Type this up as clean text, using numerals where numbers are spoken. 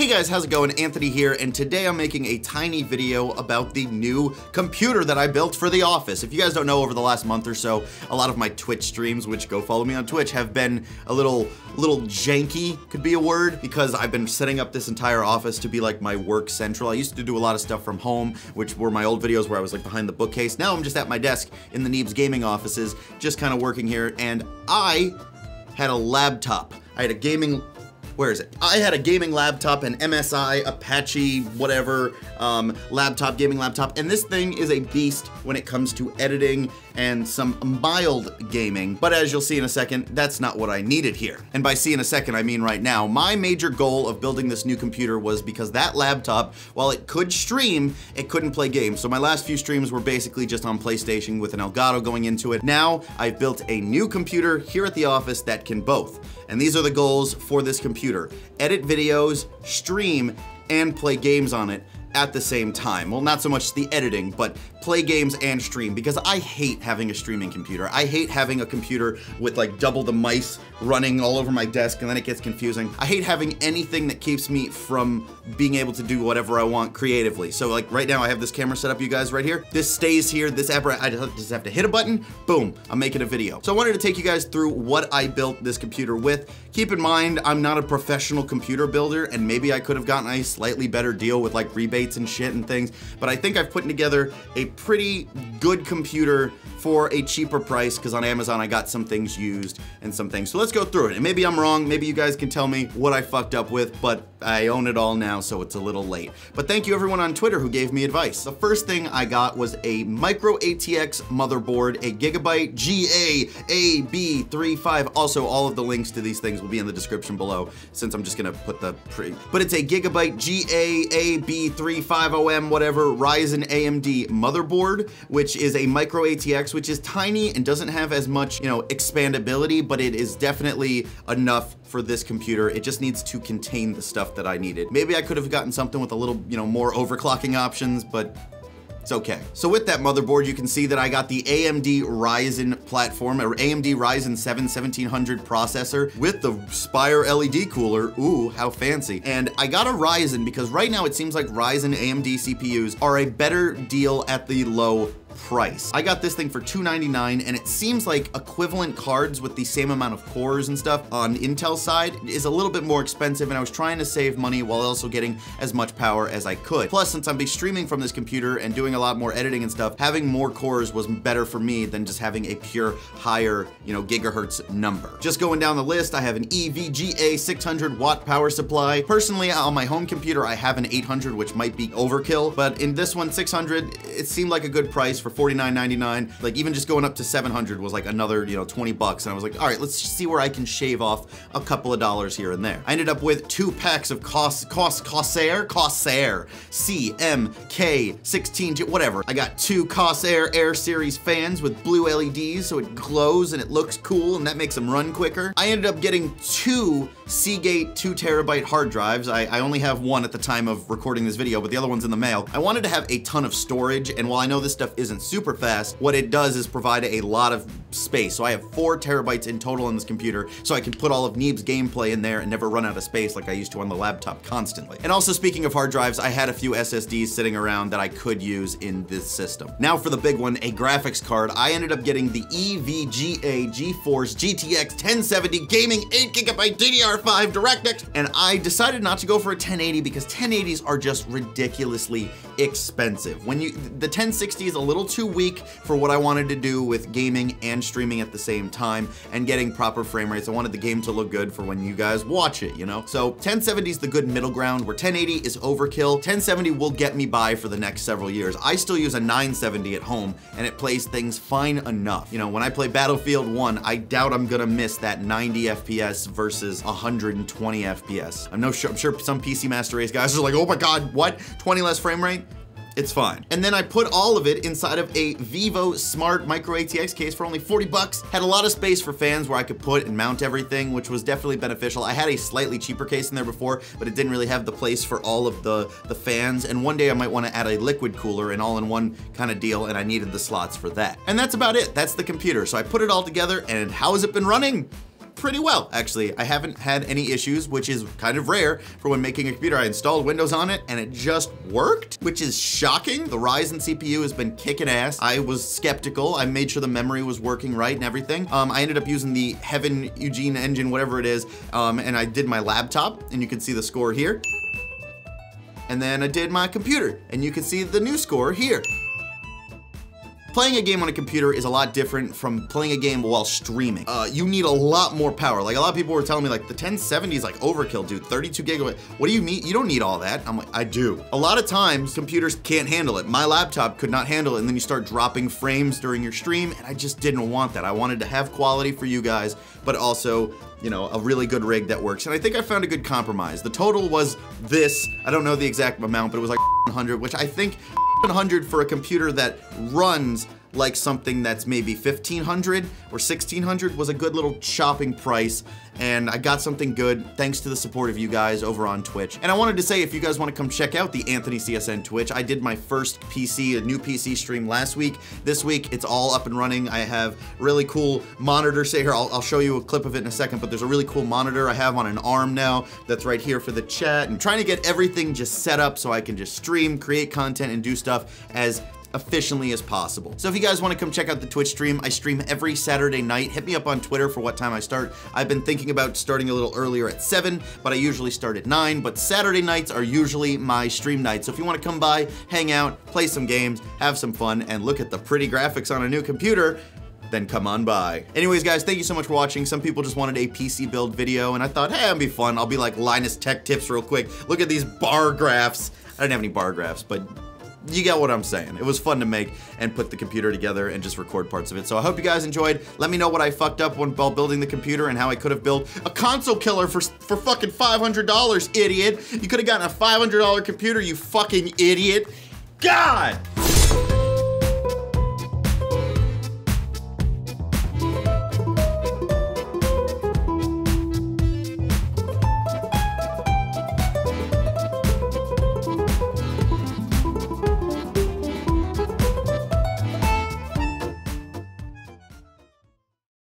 Hey guys, how's it going? Anthony here, and today I'm making a tiny video about the new computer that I built for the office. If you guys don't know, over the last month or so, a lot of my Twitch streams, which go follow me on Twitch, have been a little janky, could be a word, because I've been setting up this entire office to be like my work central. I used to do a lot of stuff from home, which were my old videos where I was like behind the bookcase. Now I'm just at my desk in the Neebs gaming offices, just kind of working here, and I had a laptop. I had a gaming, where is it? I had a gaming laptop, an MSI, Apache, whatever, gaming laptop, and this thing is a beast when it comes to editing and some mild gaming. But as you'll see in a second, that's not what I needed here. And by see in a second, I mean right now. My major goal of building this new computer was because that laptop, while it could stream, it couldn't play games. So my last few streams were basically just on PlayStation with an Elgato going into it. Now I've built a new computer here at the office that can both. And these are the goals for this computer: edit videos, stream, and play games on it at the same time. Well, not so much the editing, but play games and stream, because I hate having a streaming computer. I hate having a computer with like double the mice running all over my desk, and then it gets confusing. I hate having anything that keeps me from being able to do whatever I want creatively. So like right now I have this camera set up, you guys, right here. This stays here, this apparatus, I just have to hit a button, boom, I'm making a video. So I wanted to take you guys through what I built this computer with. Keep in mind, I'm not a professional computer builder, and maybe I could have gotten a slightly better deal with like rebates and shit and things, but I think I've put together a pretty good computer for a cheaper price, because on Amazon I got some things used and some things. So let's go through it, and maybe I'm wrong, maybe you guys can tell me what I fucked up with, but I own it all now, so it's a little late. But thank you everyone on Twitter who gave me advice. The first thing I got was a micro ATX motherboard, a GIGABYTE GA-AB35. Also, all of the links to these things will be in the description below, since I'm just gonna put the but it's a GIGABYTE GA-AB350M whatever Ryzen AMD motherboard, which is a micro ATX, which is tiny and doesn't have as much, you know, expandability, but it is definitely enough for this computer. It just needs to contain the stuff that I needed. Maybe I could have gotten something with a little, you know, more overclocking options, but it's okay. So with that motherboard, you can see that I got the AMD Ryzen platform, or AMD Ryzen 7 1700 processor with the Spire LED cooler. Ooh, how fancy. And I got a Ryzen because right now it seems like Ryzen AMD CPUs are a better deal at the low price. I got this thing for $299, and it seems like equivalent cards with the same amount of cores and stuff on Intel side is a little bit more expensive, and I was trying to save money while also getting as much power as I could. Plus, since I'm streaming from this computer and doing a lot more editing and stuff, having more cores was better for me than just having a pure higher, you know, gigahertz number. Just going down the list, I have an EVGA 600 watt power supply. Personally, on my home computer, I have an 800, which might be overkill, but in this one, 600, it seemed like a good price for $49.99. Like even just going up to 700 was like another, you know, 20 bucks. And I was like, all right, let's see where I can shave off a couple of dollars here and there. I ended up with 2 packs of Corsair CMK16, whatever. I got 2 Corsair Air Series fans with blue LEDs, so it glows and it looks cool, and that makes them run quicker. I ended up getting 2 Seagate 2 terabyte hard drives. I only have one at the time of recording this video, but the other one's in the mail. I wanted to have a ton of storage, and while I know this stuff isn't super fast, what it does is provide a lot of space. So I have 4 terabytes in total on this computer, so I can put all of Neeb's gameplay in there and never run out of space like I used to on the laptop constantly. And also, speaking of hard drives, I had a few SSDs sitting around that I could use in this system. Now for the big one, a graphics card. I ended up getting the EVGA GeForce GTX 1070 Gaming 8GB DDR5 DirectX, and I decided not to go for a 1080 because 1080s are just ridiculously expensive. The 1060 is a little too weak for what I wanted to do with gaming and streaming at the same time and getting proper frame rates. I wanted the game to look good for when you guys watch it, you know? So 1070 is the good middle ground, where 1080 is overkill. 1070 will get me by for the next several years. I still use a 970 at home, and it plays things fine enough. You know, when I play Battlefield 1, I doubt I'm gonna miss that 90 FPS versus 120 FPS. I'm sure some PC Master Race guys are like, oh my God, what? 20 less frame rate? It's fine. And then I put all of it inside of a Vivo Smart Micro ATX case for only 40 bucks. Had a lot of space for fans where I could put and mount everything, which was definitely beneficial. I had a slightly cheaper case in there before, but it didn't really have the place for all of the fans. And one day I might want to add a liquid cooler, an all-in-one kind of deal, and I needed the slots for that. And that's about it. That's the computer. So I put it all together, and how has it been running? pretty well, actually. I haven't had any issues, which is kind of rare for when making a computer. I installed Windows on it and it just worked, which is shocking. The Ryzen CPU has been kicking ass. I was skeptical. I made sure the memory was working right and everything. I ended up using the Heaven Eugene engine, whatever it is, and I did my laptop, and you can see the score here. And then I did my computer, and you can see the new score here. Playing a game on a computer is a lot different from playing a game while streaming. You need a lot more power. Like, a lot of people were telling me, like, the 1070 is like overkill, dude. 32 gigabyte. What do you need? You don't need all that. I'm like, I do. A lot of times, computers can't handle it. My laptop could not handle it, and then you start dropping frames during your stream, and I just didn't want that. I wanted to have quality for you guys, but also, you know, a really good rig that works. And I think I found a good compromise. The total was this. I don't know the exact amount, but it was like 100, which I think 100 for a computer that runs like something that's maybe 1500 or 1600 was a good little shopping price, and I got something good thanks to the support of you guys over on Twitch. And I wanted to say, if you guys want to come check out the AnthonyCSN Twitch, I did my first a new PC stream last week. This week, it's all up and running. I have really cool monitor. Say here, I'll show you a clip of it in a second, but there's a really cool monitor I have on an arm now that's right here for the chat. I'm trying to get everything just set up so I can just stream, create content, and do stuff as efficiently as possible. So if you guys want to come check out the Twitch stream, I stream every Saturday night. Hit me up on Twitter for what time I start. I've been thinking about starting a little earlier at 7, but I usually start at 9, but Saturday nights are usually my stream nights. So if you want to come by, hang out, play some games, have some fun, and look at the pretty graphics on a new computer, then come on by. Anyways, guys, thank you so much for watching. Some people just wanted a PC build video, and I thought, hey, it'd be fun. I'll be like Linus Tech Tips real quick. Look at these bar graphs. I didn't have any bar graphs, but you get what I'm saying. It was fun to make and put the computer together and just record parts of it. So I hope you guys enjoyed. Let me know what I fucked up while building the computer and how I could have built a console killer for fucking $500, idiot. You could have gotten a $500 computer, you fucking idiot. God!